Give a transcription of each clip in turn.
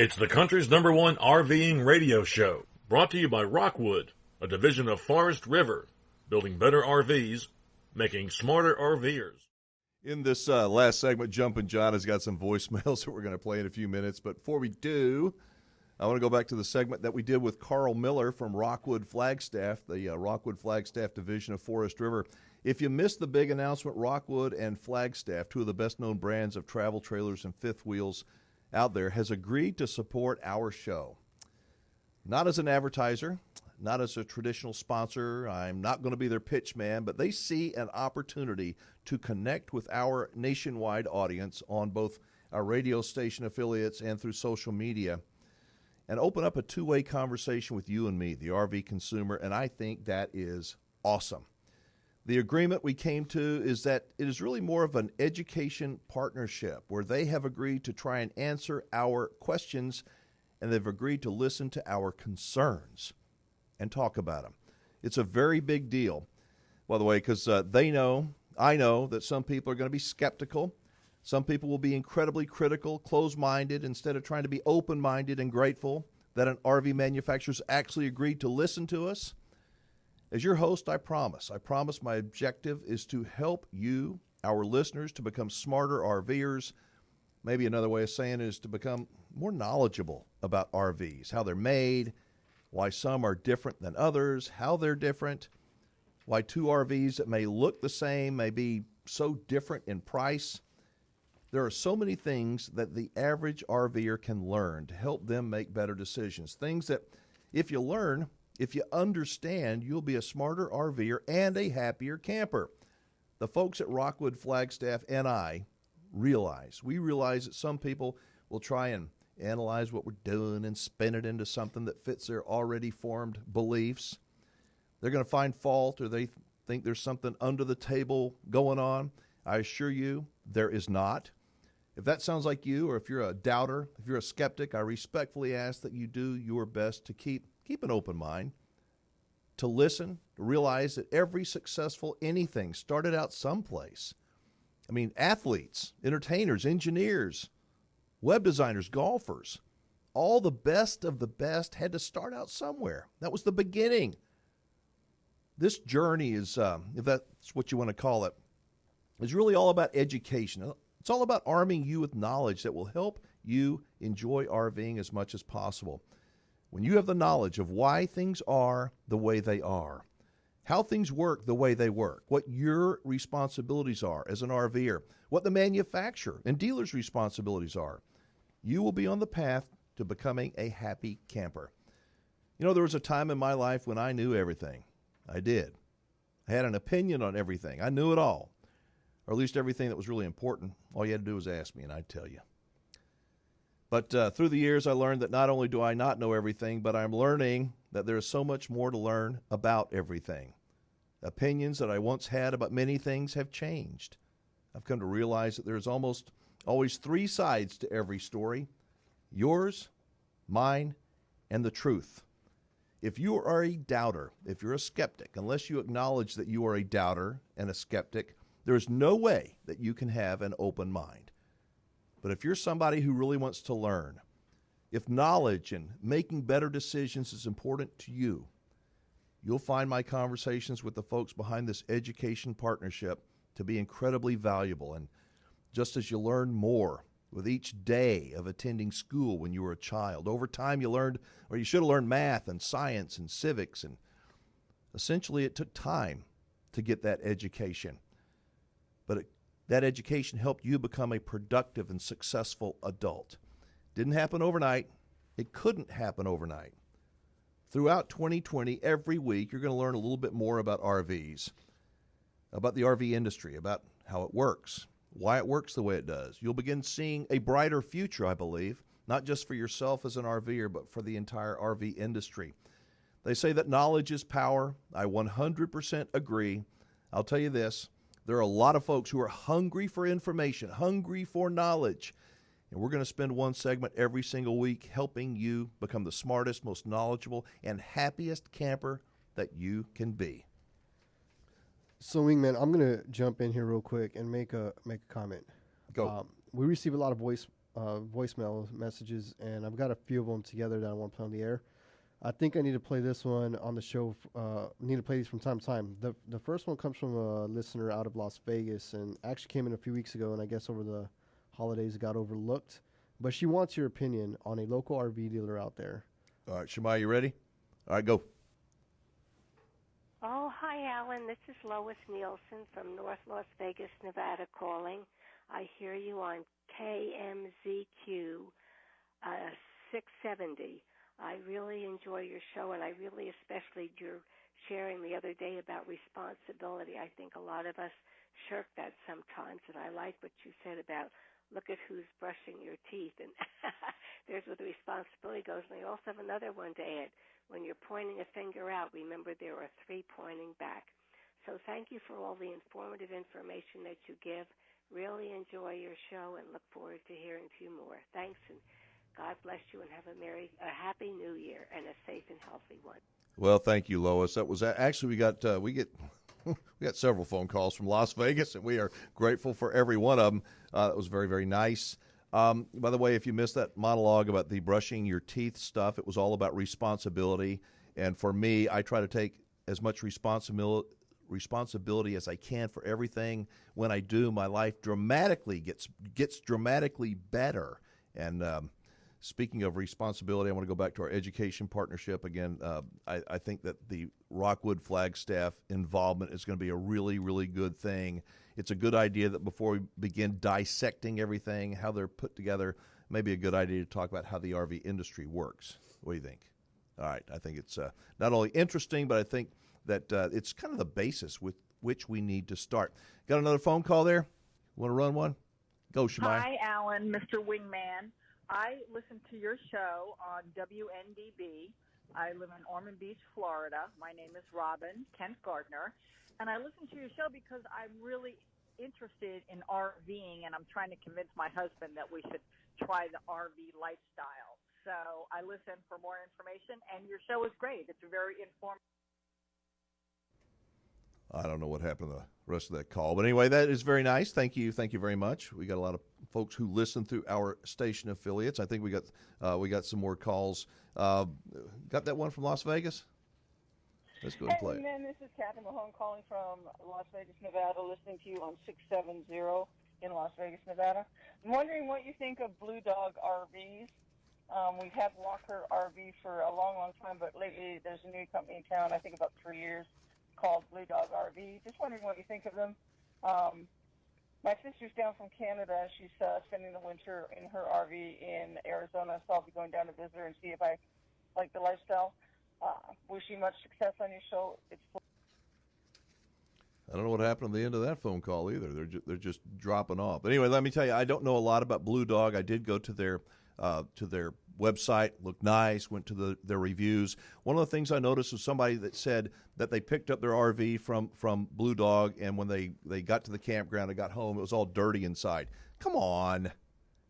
It's the country's #1 RVing radio show, brought to you by Rockwood, a division of Forest River, building better RVs, making smarter RVers. In this last segment, Jumpin' John has got some voicemails that we're going to play in a few minutes. But before we do, I want to go back to the segment that we did with Carl Miller from Rockwood Flagstaff, the Rockwood Flagstaff division of Forest River. If you missed the big announcement, Rockwood and Flagstaff, two of the best-known brands of travel trailers and fifth wheels out there, has agreed to support our show. Not as an advertiser, not as a traditional sponsor. I'm not going to be their pitch man, but they see an opportunity to connect with our nationwide audience on both our radio station affiliates and through social media and open up a two-way conversation with you and me, the RV consumer, and I think that is awesome. The agreement we came to is that it is really more of an education partnership where they have agreed to try and answer our questions, and they've agreed to listen to our concerns and talk about them. It's a very big deal, by the way, because I know that some people are going to be skeptical. Some people will be incredibly critical, closed-minded, instead of trying to be open-minded and grateful that an RV manufacturer's actually agreed to listen to us. As your host, I promise my objective is to help you, our listeners, to become smarter RVers. Maybe another way of saying it is to become more knowledgeable about RVs, how they're made, why some are different than others, how they're different, why two RVs that may look the same may be so different in price. There are so many things that the average RVer can learn to help them make better decisions. Things that if you learn, if you understand, you'll be a smarter RVer and a happier camper. The folks at Rockwood Flagstaff and I realize that some people will try and analyze what we're doing and spin it into something that fits their already formed beliefs. They're going to find fault, or they think there's something under the table going on. I assure you there is not. If that sounds like you, or if you're a doubter, if you're a skeptic, I respectfully ask that you do your best to keep an open mind, to listen, to realize that every successful anything started out someplace. I mean, athletes, entertainers, engineers, web designers, golfers, all the best of the best had to start out somewhere. That was the beginning. This journey is, if that's what you want to call it, is really all about education. It's all about arming you with knowledge that will help you enjoy RVing as much as possible. When you have the knowledge of why things are the way they are, how things work the way they work, what your responsibilities are as an RVer, what the manufacturer and dealer's responsibilities are, you will be on the path to becoming a happy camper. You know, there was a time in my life when I knew everything. I did. I had an opinion on everything. I knew it all, or at least everything that was really important. All you had to do was ask me, and I'd tell you. But through the years, I learned that not only do I not know everything, but I'm learning that there is so much more to learn about everything. Opinions that I once had about many things have changed. I've come to realize that there's almost always three sides to every story: yours, mine, and the truth. If you are a doubter, if you're a skeptic, unless you acknowledge that you are a doubter and a skeptic, there is no way that you can have an open mind. But if you're somebody who really wants to learn, if knowledge and making better decisions is important to you, you'll find my conversations with the folks behind this education partnership to be incredibly valuable. And just as you learn more with each day of attending school when you were a child, over time you learned, or you should have learned, math and science and civics, and essentially it took time to get that education. But that education helped you become a productive and successful adult. Didn't happen overnight. It couldn't happen overnight. Throughout 2020, every week, you're going to learn a little bit more about RVs, about the RV industry, about how it works, why it works the way it does. You'll begin seeing a brighter future, I believe, not just for yourself as an RVer, but for the entire RV industry. They say that knowledge is power. I 100% agree. I'll tell you this. There are a lot of folks who are hungry for information, hungry for knowledge. And we're going to spend one segment every single week helping you become the smartest, most knowledgeable, and happiest camper that you can be. So, Wingman, I'm going to jump in here real quick and make a comment. Go. We receive a lot of voicemail messages, and I've got a few of them together that I want to play on the air. I think I need to play this one on the show. Need to play these from time to time. The first one comes from a listener out of Las Vegas, and actually came in a few weeks ago, and I guess over the holidays it got overlooked. But she wants your opinion on a local RV dealer out there. All right, Shemai, you ready? All right, go. Oh, hi, Alan. This is Lois Nielsen from North Las Vegas, Nevada calling. I hear you on KMZQ 670. I really enjoy your show, and I really especially your sharing the other day about responsibility. I think a lot of us shirk that sometimes, and I like what you said about look at who's brushing your teeth, and there's where the responsibility goes. And I also have another one to add. When you're pointing a finger out, remember there are three pointing back. So thank you for all the informative information that you give. Really enjoy your show and look forward to hearing from you more. Thanks, and God bless you, and have a happy New Year and a safe and healthy one. Well, thank you, Lois. That was actually we got several phone calls from Las Vegas, and we are grateful for every one of them. That was very, very nice. By the way, if you missed that monologue about the brushing your teeth stuff, it was all about responsibility. And for me, I try to take as much responsibility as I can for everything. When I do, my life dramatically gets dramatically better. And speaking of responsibility, I want to go back to our education partnership again. I think that the Rockwood Flagstaff involvement is going to be a really, really good thing. It's a good idea that before we begin dissecting everything, how they're put together, maybe a good idea to talk about how the RV industry works. What do you think? All right. I think it's not only interesting, but I think that it's kind of the basis with which we need to start. Got another phone call there? Want to run one? Go, Shemai. Hi, Alan, Mr. Wingman. I listen to your show on WNDB. I live in Ormond Beach, Florida. My name is Robin Kent Gardner. And I listen to your show because I'm really interested in RVing, and I'm trying to convince my husband that we should try the RV lifestyle. So I listen for more information, and your show is great. It's very informative. I don't know what happened to the rest of that call. But anyway, that is very nice. Thank you. Thank you very much. We got a lot of folks who listen through our station affiliates. I think we got some more calls. Got that one from Las Vegas? Let's go and play it. Hey, man, this is Kathy Mahone calling from Las Vegas, Nevada, listening to you on 670 in Las Vegas, Nevada. I'm wondering what you think of Blue Dog RVs. We've had Walker RV for a long, long time, but lately there's a new company in town, I think about 3 years, called Blue Dog RV. Just wondering what you think of them. My sister's down from Canada. She's spending the winter in her RV in Arizona, so I'll be going down to visit her and see if I like the lifestyle. Wish you much success on your show. I don't know what happened at the end of that phone call either. They're just dropping off. But anyway, let me tell you, I don't know a lot about Blue Dog. I did go to their website, looked nice, went to their reviews. One of the things I noticed was somebody that said that they picked up their RV from Blue Dog, and when they got to the campground and got home, it was all dirty inside. Come on.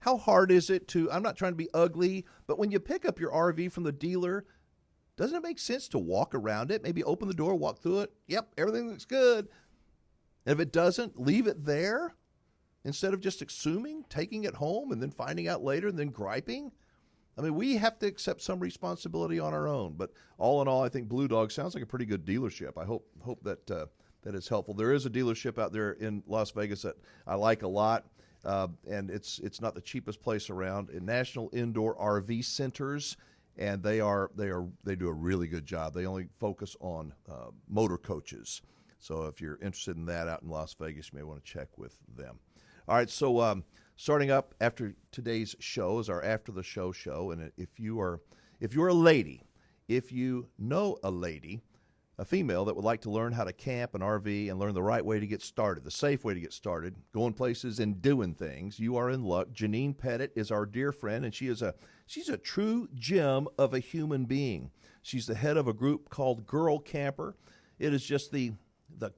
How hard is it to, I'm not trying to be ugly, but when you pick up your RV from the dealer, doesn't it make sense to walk around it, maybe open the door, walk through it? Yep, everything looks good. And if it doesn't, leave it there instead of just assuming, taking it home, and then finding out later and then griping. I mean, we have to accept some responsibility on our own. But all in all, I think Blue Dog sounds like a pretty good dealership. I hope that that is helpful. There is a dealership out there in Las Vegas that I like a lot, and it's not the cheapest place around. In National Indoor RV Centers. And they do a really good job. They only focus on motor coaches. So if you're interested in that out in Las Vegas, you may want to check with them. All right, so starting up after today's show is our After the Show show. And if you're a lady, if you know a lady, a female that would like to learn how to camp and RV and learn the right way to get started, the safe way to get started, going places and doing things, you are in luck. Janine Pettit is our dear friend, and she's a true gem of a human being. She's the head of a group called Girl Camper. It is just the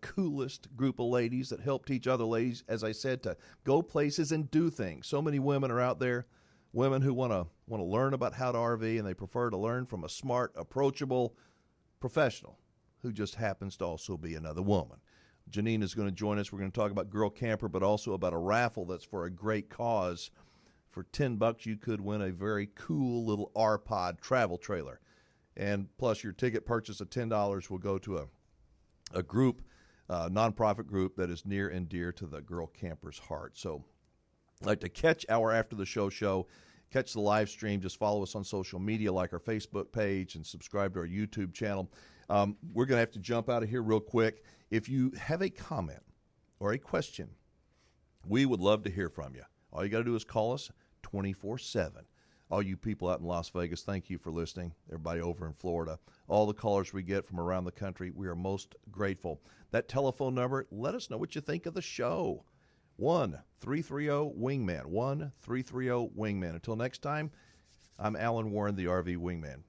coolest group of ladies that help teach other ladies, as I said, to go places and do things. So many women are out there, women who want to learn about how to RV, and they prefer to learn from a smart, approachable professional who just happens to also be another woman. Janine is going to join us. We're going to talk about Girl Camper, but also about a raffle that's for a great cause For $10, you could win a very cool little R-Pod travel trailer. And plus, your ticket purchase of $10 will go to a group, nonprofit group that is near and dear to the girl camper's heart. So I'd like to catch our After the Show, catch the live stream. Just follow us on social media like our Facebook page and subscribe to our YouTube channel. We're going to have to jump out of here real quick. If you have a comment or a question, we would love to hear from you. All you got to do is call us 24/7. All you people out in Las Vegas, thank you for listening. Everybody over in Florida, all the callers we get from around the country, we are most grateful. That telephone number, let us know what you think of the show. 1-330-WINGMAN. 1-330-WINGMAN. Until next time, I'm Alan Warren, the RV Wingman.